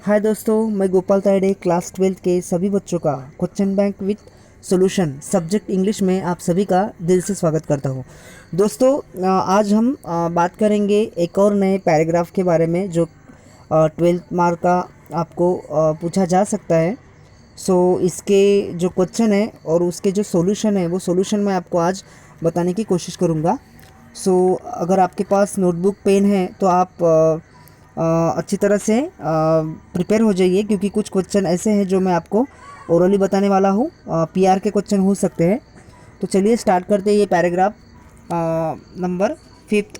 हाय दोस्तों, मैं Gopal Tayade class 12th के सभी बच्चों का question bank with solution subject English में आप सभी का दिल से स्वागत करता हूँ। दोस्तों, आज हम बात करेंगे एक और नए पैराग्राफ के बारे में जो 12th मार्क का आपको पूछा जा सकता है। इसके जो क्वेश्चन है और उसके जो सॉल्यूशन है वो सॉल्यूशन मैं आपको आज बताने की कोशिश करूँगा। अगर आपके पास नोटबुक पेन है तो आप अच्छी तरह से प्रिपेयर हो जाइए, क्योंकि कुछ क्वेश्चन ऐसे हैं जो मैं आपको ओरली बताने वाला हूँ। पीआर के क्वेश्चन हो सकते हैं। तो चलिए स्टार्ट करते हैं ये paragraph number 5th।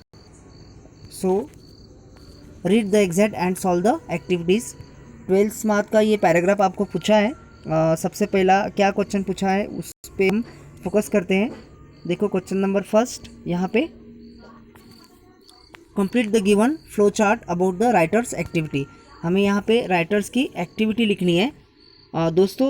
Read the exact and solve the activities. 12th mark का ये पैराग्राफ आपको पूछा है। सबसे पहला क्या क्वेश्चन पूछा है उस पर हम फोकस करते हैं। देखो क्वेश्चन नंबर फर्स्ट यहाँ पे, complete the given flow chart about the writers activity. हमें यहाँ पे राइटर्स की एक्टिविटी लिखनी है। दोस्तों,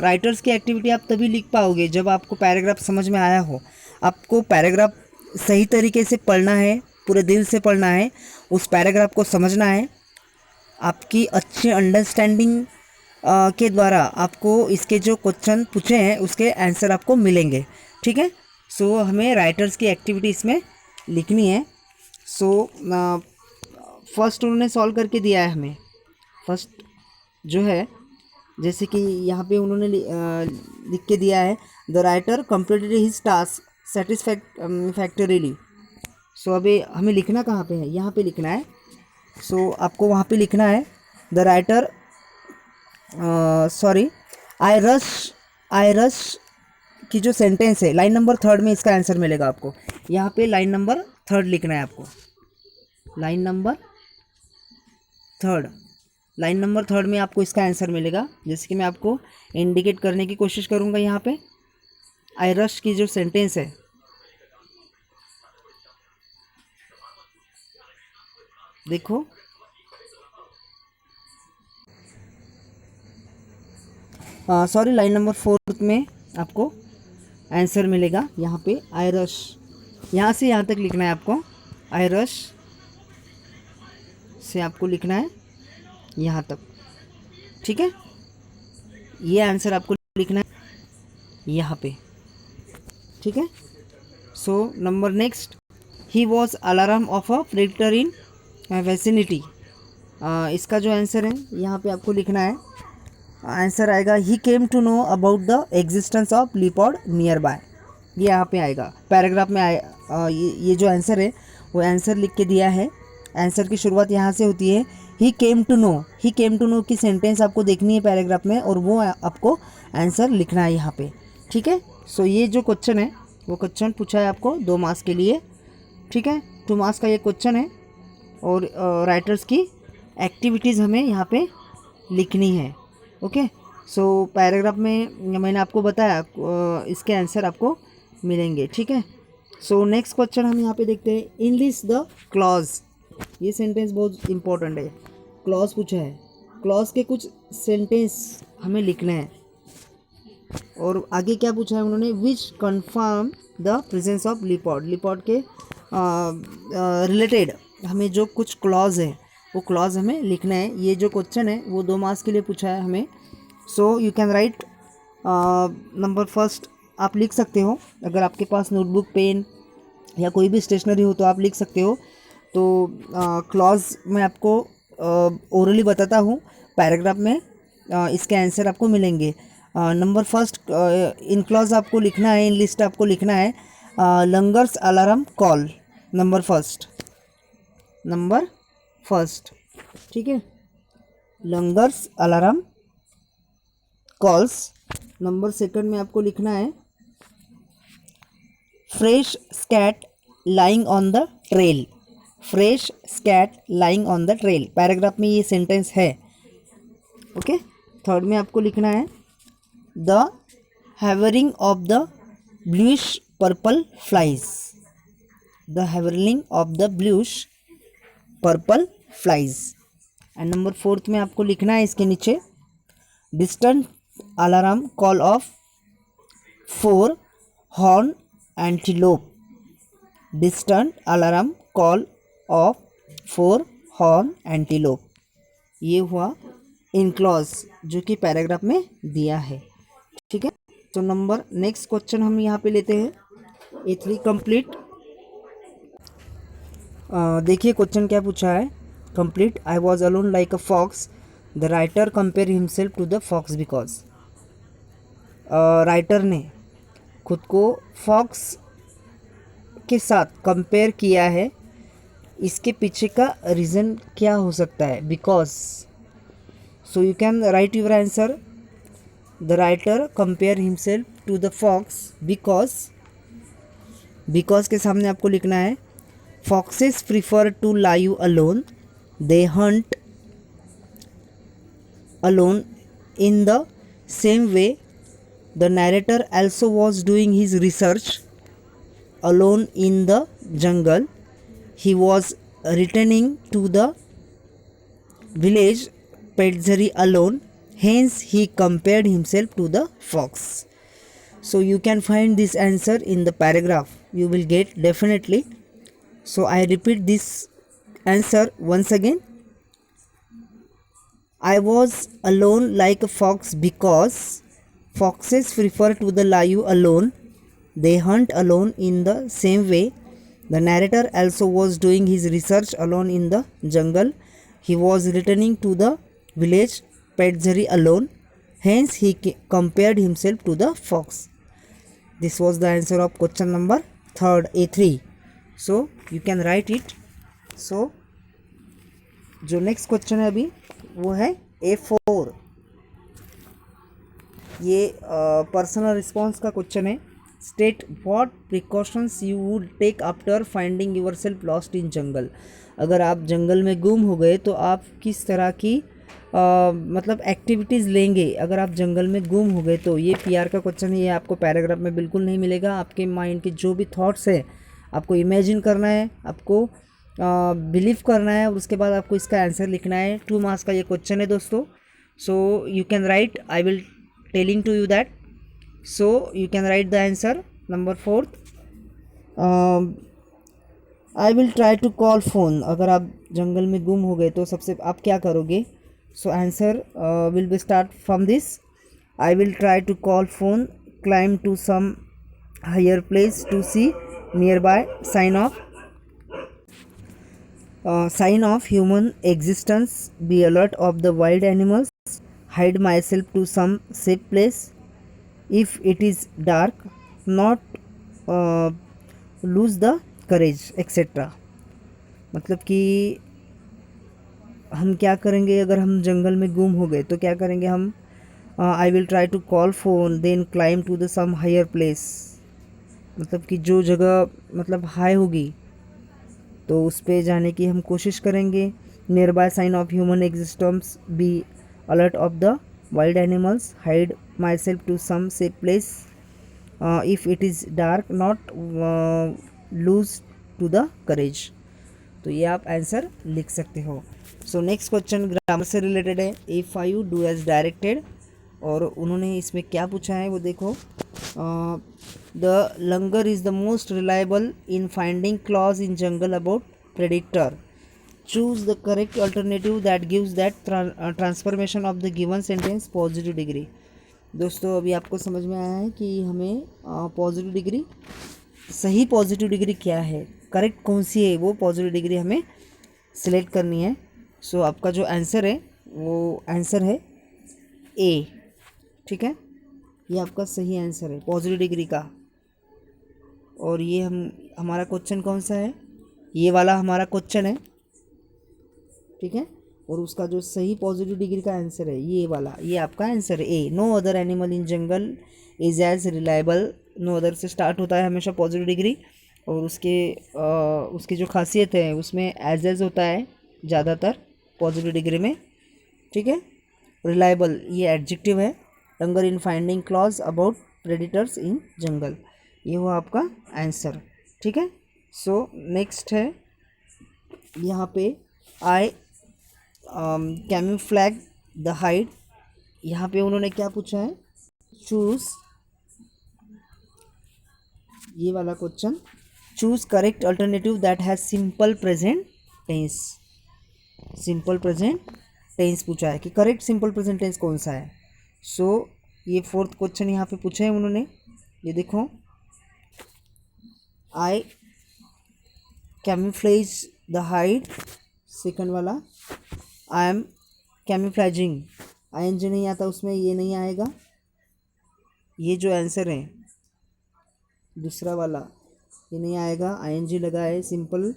राइटर्स की एक्टिविटी आप तभी लिख पाओगे जब आपको पैराग्राफ समझ में आया हो। आपको पैराग्राफ सही तरीके से पढ़ना है, पूरे दिल से पढ़ना है, उस पैराग्राफ को समझना है। आपकी अच्छी अंडरस्टैंडिंग के द्वारा आपको इसके जो क्वेश्चन पूछे हैं उसके आंसर आपको मिलेंगे। ठीक है। हमें राइटर्स की एक्टिविटी इसमें लिखनी है। फर्स्ट उन्होंने सॉल्व करके दिया है हमें। फर्स्ट जो है, जैसे कि यहाँ पे उन्होंने लिख के दिया है, the writer completed his task satisfactorily. अभी हमें लिखना कहाँ पे है, यहाँ पे लिखना है। आपको वहाँ पे लिखना है, द राइटर आई रश की जो सेंटेंस है लाइन नंबर 3 में इसका आंसर मिलेगा आपको। यहाँ पे लाइन नंबर 3 लिखना है आपको। लाइन नंबर 3 में आपको इसका आंसर मिलेगा। जैसे कि मैं आपको इंडिकेट करने की कोशिश करूँगा। यहाँ पे आई रश की जो सेंटेंस है, देखो लाइन नंबर 4 में आपको आंसर मिलेगा। यहाँ पे आई रश, यहाँ से यहाँ तक लिखना है आपको। आई रश से आपको लिखना है यहाँ तक। ठीक है, ये आंसर आपको लिखना है यहाँ पे। ठीक है। Number next, he was alarm of a predator in vicinity. इसका जो आंसर है यहाँ पे आपको लिखना है। आंसर आएगा, he came to know about the existence of leopard nearby. ये यहाँ पे आएगा पैराग्राफ में ये जो आंसर है वो आंसर लिख के दिया है। आंसर की शुरुआत यहाँ से होती है, ही केम टू नो की सेंटेंस आपको देखनी है पैराग्राफ में और वो आपको आंसर लिखना है यहाँ पे। ठीक है। ये जो क्वेश्चन है वो क्वेश्चन पूछा है आपको 2 मार्क्स के लिए। ठीक है, 2 मार्क्स का ये क्वेश्चन है और राइटर्स की एक्टिविटीज़ हमें यहाँ पे लिखनी है। ओके। पैराग्राफ में मैंने आपको बताया इसके आंसर आपको मिलेंगे। ठीक है। नेक्स्ट क्वेश्चन हम यहाँ पे देखते हैं, इनलिस्ट द क्लॉज। ये सेंटेंस बहुत इंपॉर्टेंट है। क्लॉज पूछा है, क्लॉज के कुछ सेंटेंस हमें लिखने हैं। और आगे क्या पूछा है उन्होंने, विच कन्फर्म द प्रेजेंस ऑफ लिपॉड के रिलेटेड हमें जो कुछ क्लॉज है वो क्लॉज हमें लिखना है। ये जो क्वेश्चन है वो 2 मार्क्स के लिए पूछा है हमें। You can right number first. आप लिख सकते हो, अगर आपके पास नोटबुक पेन या कोई भी स्टेशनरी हो तो आप लिख सकते हो। क्लॉज मैं आपको ओरली बताता हूँ पैराग्राफ में, इसके आंसर आपको मिलेंगे। नंबर फर्स्ट, इन क्लॉज आपको लिखना है, इन लिस्ट आपको लिखना है, langurs alarm call. Number first. ठीक है, langurs alarm calls. Number second में आपको लिखना है, fresh scat lying on the trail. Fresh scat lying on the trail paragraph में ये सेंटेंस है। ओके। थर्ड में आपको लिखना है, the hovering of the bluish purple flies. The hovering of the bluish purple flies. And number 4 में आपको लिखना है इसके नीचे, distant alarm call of 4 horn antelope. Distant alarm call of 4 horn antelope. ये हुआ इन क्लॉज, जो कि पैराग्राफ में दिया है। ठीक है, तो नंबर नेक्स्ट क्वेश्चन हम यहाँ पे लेते हैं A3 कंप्लीट। देखिए क्वेश्चन क्या पूछा है। Complete, I was alone like a fox, the writer compare himself to the fox because. Writer ने खुद को फॉक्स के साथ कंपेयर किया है, इसके पीछे का रीज़न क्या हो सकता है। Because, so you can write your answer. The writer compare himself to the fox because, because के सामने आपको लिखना है foxes prefer to live alone, they hunt alone in the same way, the narrator also was doing his research alone in the jungle, he was returning to the village Petzari alone, hence he compared himself to the fox. So you can find this answer in the paragraph, you will get definitely. So I repeat this answer once again. I was alone like a fox because foxes prefer to the live alone, they hunt alone in the same way, the narrator also was doing his research alone in the jungle, he was returning to the village Petzari alone, hence he compared himself to the fox. This was the answer of question number 3rd A3. So you can write it. So जो next question है अभी वो है A4। ये personal response का question है। State what precautions you would take after finding yourself lost in jungle. अगर आप जंगल में गुम हो गए तो आप किस तरह की मतलब एक्टिविटीज़ लेंगे अगर आप जंगल में गुम हो गए तो। ये PR का क्वेश्चन है, ये आपको पैराग्राफ में बिल्कुल नहीं मिलेगा। आपके माइंड के जो भी थॉट्स हैं आपको इमेजिन करना है, आपको बिलीव करना है और उसके बाद आपको इसका आंसर लिखना है। 2 मार्क्स का ये क्वेश्चन है दोस्तों। सो you can right, I will telling to you that, so you can write the answer number 4th. I will try to call phone। अगर आप जंगल में गुम हो गए तो सबसे आप क्या करोगे। So answer will be start from this, I will try to call phone, climb to some higher place to see nearby sign of human existence, be alert of the wild animals, hide myself to some safe place, if it is dark not lose the courage etc। मतलब कि हम क्या करेंगे अगर हम जंगल में गुम हो गए तो क्या करेंगे हम। I will try to call phone then climb to the some higher place, मतलब कि जो जगह मतलब हाई होगी तो उस पे जाने की हम कोशिश करेंगे। Nearby sign of human existence, be alert of the wild animals, hide myself to some safe place, if it is dark not lose to the courage। तो ये आप आंसर लिख सकते हो। सो नेक्स्ट क्वेश्चन ग्रामर से related है। A5 do as directed, और उन्होंने इसमें क्या पूछा है वो देखो। The langar is the most reliable in finding clause in jungle about predictor, choose the correct alternative that gives that transformation of the given sentence positive degree. दोस्तों अभी आपको समझ में आया है कि हमें पॉजिटिव डिग्री, सही पॉजिटिव डिग्री क्या है, करेक्ट कौन सी है, वो पॉजिटिव डिग्री हमें सिलेक्ट करनी है। सो आपका जो आंसर है वो आंसर है A। ठीक है, ये आपका सही आंसर है पॉजिटिव डिग्री का। और ये हमारा क्वेश्चन कौन सा है, ये वाला हमारा क्वेश्चन है। ठीक है, और उसका जो सही पॉजिटिव डिग्री का आंसर है ये वाला, ये आपका आंसर है A। No other animal in jungle is as reliable, no other से स्टार्ट होता है हमेशा पॉजिटिव डिग्री, और उसकी जो खासियत है उसमें एज होता है ज़्यादातर पॉजिटिव डिग्री में। ठीक है, रिलायबल ये एडजेक्टिव है। Langur in finding clues about predators in jungle, ये हुआ आपका आंसर। ठीक है, सो नेक्स्ट है यहाँ पे आई कैमोफ्लैग द हाइड। यहाँ पे उन्होंने क्या पूछा है, चूज, ये वाला question, choose correct alternative that has simple present tense. Simple present tense पूछा है कि करेक्ट सिंपल प्रेजेंट टेंस कौन सा है। सो ये फोर्थ क्वेश्चन यहाँ पे पूछा है उन्होंने, ये देखो, आई कैमोफ्लेज द हाइड, सेकंड वाला आई एम कैमोफ्लेजिंग, आईएनजी नहीं आता उसमें, ये नहीं आएगा। ये जो आंसर है दूसरा वाला ये नहीं आएगा, आईएनजी लगा है, सिंपल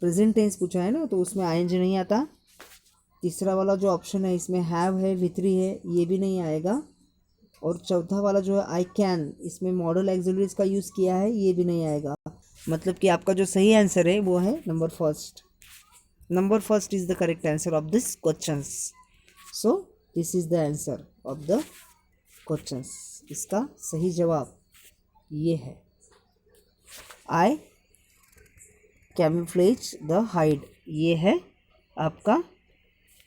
प्रेजेंट टेंस पूछा है ना तो उसमें आईएनजी नहीं आता। तीसरा वाला जो ऑप्शन है इसमें हैव है, विथरी है, ये भी नहीं आएगा। और चौथा वाला जो है आई कैन, इसमें मॉडल एक्सिलरीज का यूज़ किया है, ये भी नहीं आएगा। मतलब कि आपका जो सही आंसर है वो है number first. Number first is the correct answer of this questions. So this is the answer of the questions. इसका सही जवाब ये है, आई कैमोफ्लेज द हाइड, ये है आपका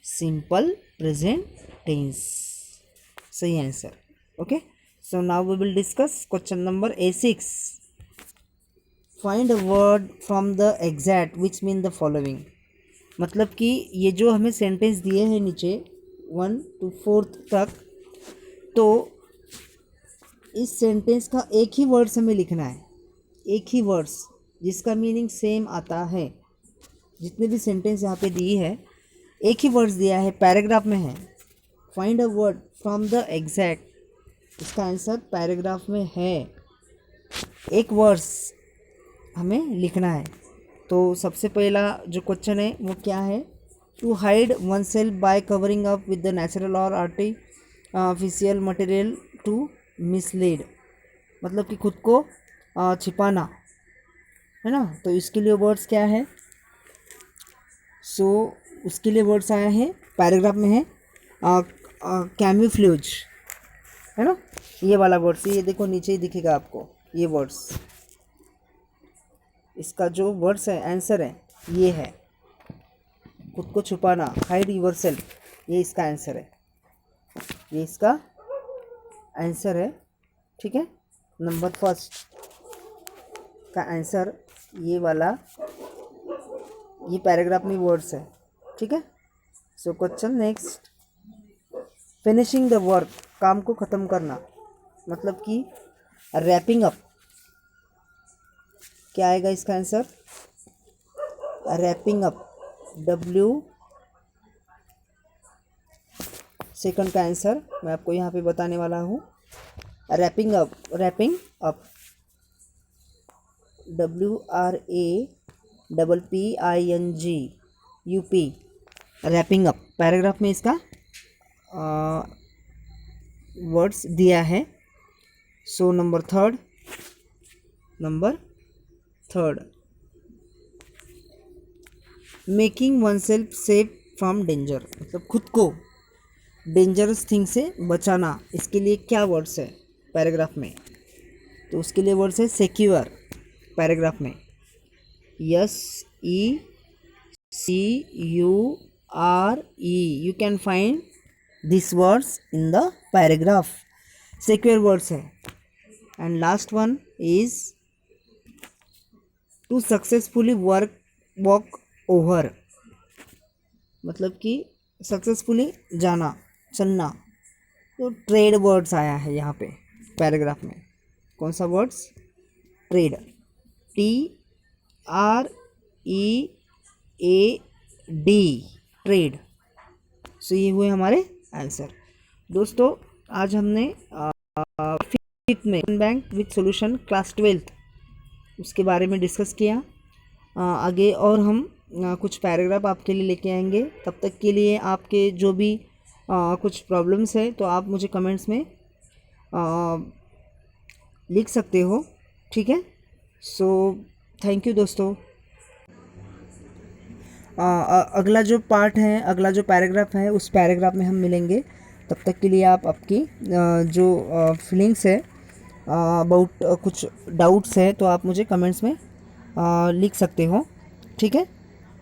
सिंपल प्रेजेंट टेंस, सही answer. Okay, so now we will discuss question number A6। Find a word from the extract which mean the following. मतलब कि ये जो हमें सेंटेंस दिए हैं नीचे 1 to 4 तक, तो इस सेंटेंस का एक ही वर्ड्स हमें लिखना है, एक ही वर्ड्स जिसका मीनिंग सेम आता है। जितने भी सेंटेंस यहाँ पे दी है एक ही वर्ड्स दिया है, पैराग्राफ में है। Find a word from the exact, इसका आंसर पैराग्राफ में है, एक वर्ड्स हमें लिखना है। तो सबसे पहला जो क्वेश्चन है वो क्या है, to hide oneself by covering up with the natural और आर्टिफिशियल मटेरियल टू मिसलीड, मतलब कि खुद को छिपाना है ना। तो इसके लिए वर्ड्स क्या है, सो उसके लिए वर्ड्स आया है पैराग्राफ में है कैमोफ्लेज, है ना, ये वाला वर्ड्स, ये देखो नीचे ही दिखेगा आपको ये वर्ड्स। इसका जो वर्ड्स है आंसर है ये है खुद को छुपाना, हाइड योरसेल्फ, ये इसका आंसर है, ये इसका आंसर है। ठीक है, नंबर फर्स्ट का आंसर ये वाला, ये पैराग्राफ में वर्ड्स है। ठीक है, so question next, finishing the work, काम को ख़त्म करना, मतलब कि रैपिंग अप, क्या आएगा इसका आंसर, रैपिंग अप, W सेकंड का आंसर मैं आपको यहाँ पे बताने वाला हूँ। Wrapping up, wrapping up, WRAPPING wrapping up, paragraph में इसका वर्ड्स दिया है। So number third, making oneself safe from danger, मतलब खुद को डेंजरस थिंग से बचाना, इसके लिए क्या वर्ड्स है पैराग्राफ में, तो उसके लिए वर्ड्स है सिक्योर, पैराग्राफ में SECURE, you can find this words in the paragraph, secure words है। And last one is to successfully walk over, मतलब कि सक्सेसफुली जाना, चलना, तो ट्रेड वर्ड्स आया है यहाँ पे पैराग्राफ में। कौन सा वर्ड्स, ट्रेड, TREAD, ट्रेड। सो ये हुए हमारे आंसर। दोस्तों आज हमने फिफ्थ में bank with solution class 12th उसके बारे में डिस्कस किया। आगे और हम कुछ पैराग्राफ आपके लिए लेके आएंगे। तब तक के लिए आपके जो भी कुछ प्रॉब्लम्स है तो आप मुझे कमेंट्स में लिख सकते हो। ठीक है, सो थैंक यू दोस्तों। अगला जो पार्ट है, अगला जो पैराग्राफ है, उस पैराग्राफ में हम मिलेंगे। तब तक के लिए आप आपकी जो फीलिंग्स है अबाउट कुछ डाउट्स है तो आप मुझे कमेंट्स में लिख सकते हो। ठीक है,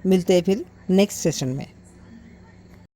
मिलते हैं फिर नेक्स्ट सेशन में।